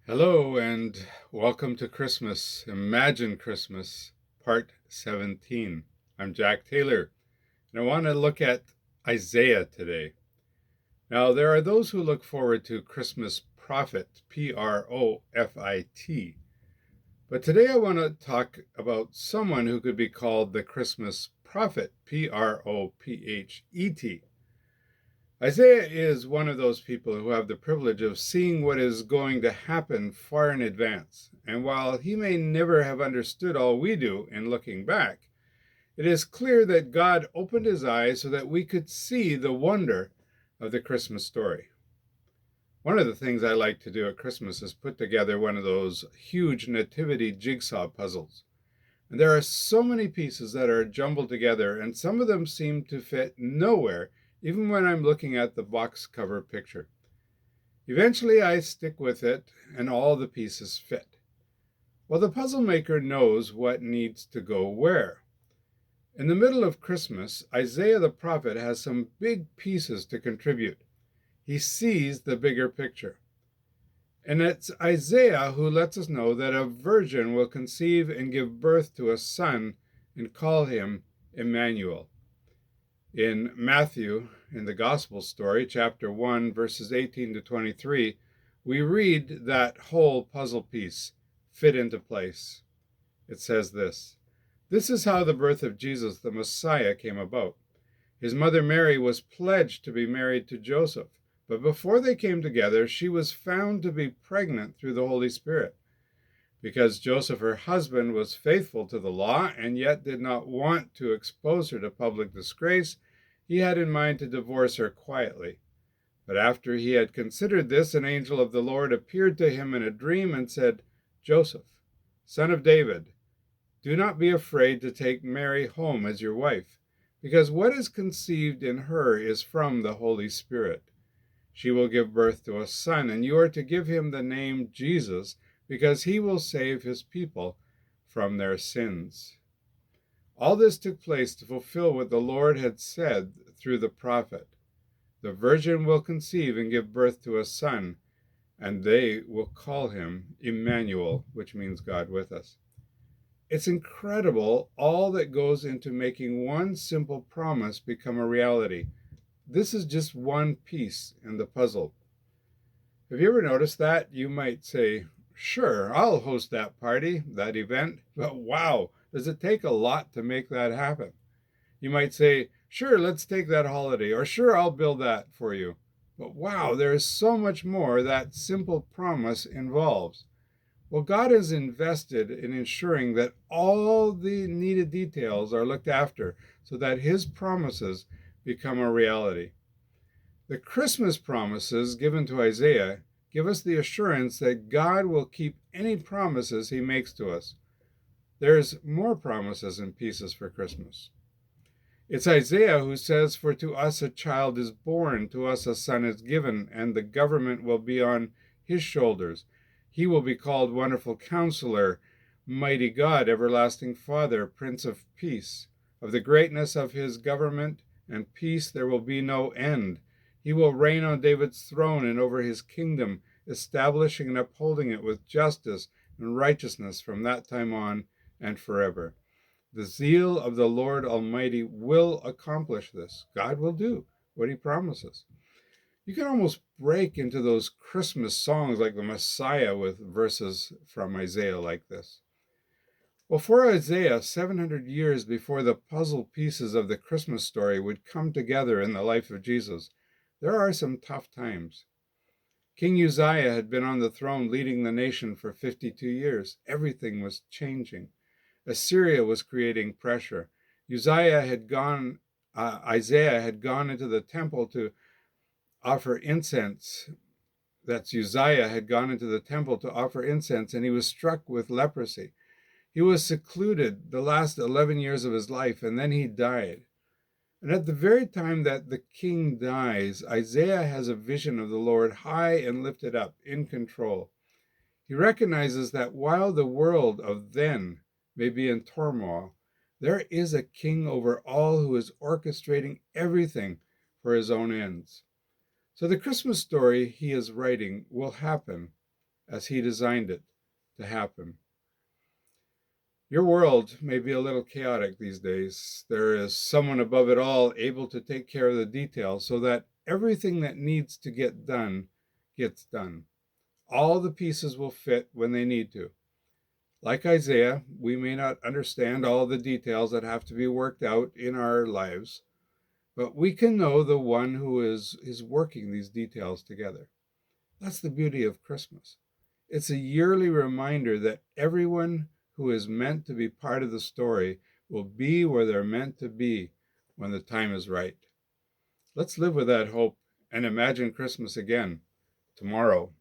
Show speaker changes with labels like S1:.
S1: Hello and welcome to Christmas. Imagine Christmas, part 17. I'm Jack Taylor, and I want to look at Isaiah today. Now, there are those who look forward to Christmas prophet, Profit, but today I want to talk about someone who could be called the Christmas prophet, Prophet. Isaiah is one of those people who have the privilege of seeing what is going to happen far in advance. And while he may never have understood all we do in looking back, it is clear that God opened his eyes so that we could see the wonder of the Christmas story. One of the things I like to do at Christmas is put together one of those huge nativity jigsaw puzzles. And there are so many pieces that are jumbled together, and some of them seem to fit nowhere, even when I'm looking at the box cover picture. Eventually, I stick with it, and all the pieces fit. Well, the puzzle maker knows what needs to go where. In the middle of Christmas, Isaiah the prophet has some big pieces to contribute. He sees the bigger picture. And it's Isaiah who lets us know that a virgin will conceive and give birth to a son and call him Emmanuel. In Matthew, in the Gospel story, chapter 1, verses 18 to 23, we read that whole puzzle piece fit into place. It says this: "This is how the birth of Jesus the Messiah came about. His mother Mary was pledged to be married to Joseph, but before they came together, she was found to be pregnant through the Holy Spirit. Because Joseph, her husband, was faithful to the law and yet did not want to expose her to public disgrace, he had in mind to divorce her quietly. But after he had considered this, an angel of the Lord appeared to him in a dream and said, 'Joseph, son of David, do not be afraid to take Mary home as your wife, because what is conceived in her is from the Holy Spirit. She will give birth to a son, and you are to give him the name Jesus, because he will save his people from their sins.' All this took place to fulfill what the Lord had said through the prophet. The virgin will conceive and give birth to a son, and they will call him Emmanuel, which means God with us." It's incredible all that goes into making one simple promise become a reality. This is just one piece in the puzzle. Have you ever noticed that? You might say, "Sure, I'll host that party, that event," but wow, does it take a lot to make that happen? You might say, "Sure, let's take that holiday," or "Sure, I'll build that for you." But wow, there is so much more that simple promise involves. Well, God is invested in ensuring that all the needed details are looked after so that his promises become a reality. The Christmas promises given to Isaiah give us the assurance that God will keep any promises he makes to us. There's more promises and pieces for Christmas. It's Isaiah who says, "For to us a child is born, to us a son is given, and the government will be on his shoulders. He will be called Wonderful Counselor, Mighty God, Everlasting Father, Prince of Peace. Of the greatness of his government and peace there will be no end. He will reign on David's throne and over his kingdom, establishing and upholding it with justice and righteousness from that time on and forever." The zeal of the Lord Almighty will accomplish this. God will do what he promises. You can almost break into those Christmas songs like the Messiah with verses from Isaiah like this. Well, for Isaiah, 700 years before the puzzle pieces of the Christmas story would come together in the life of Jesus, there are some tough times. King Uzziah had been on the throne leading the nation for 52 years. Everything was changing. Assyria was creating pressure. Isaiah had gone into the temple to offer incense. Uzziah had gone into the temple to offer incense, and he was struck with leprosy. He was secluded the last 11 years of his life, and then he died. And at the very time that the king dies, Isaiah has a vision of the Lord high and lifted up, in control. He recognizes that while the world of then may be in turmoil, there is a king over all who is orchestrating everything for his own ends. So the Christmas story he is writing will happen, as He designed it to happen. Your world may be a little chaotic these days. There is someone above it all able to take care of the details so that everything that needs to get done gets done. All the pieces will fit when they need to. Like Isaiah, we may not understand all the details that have to be worked out in our lives, but we can know the one who is working these details together. That's the beauty of Christmas. It's a yearly reminder that everyone who is meant to be part of the story will be where they're meant to be when the time is right. Let's live with that hope and imagine Christmas again tomorrow.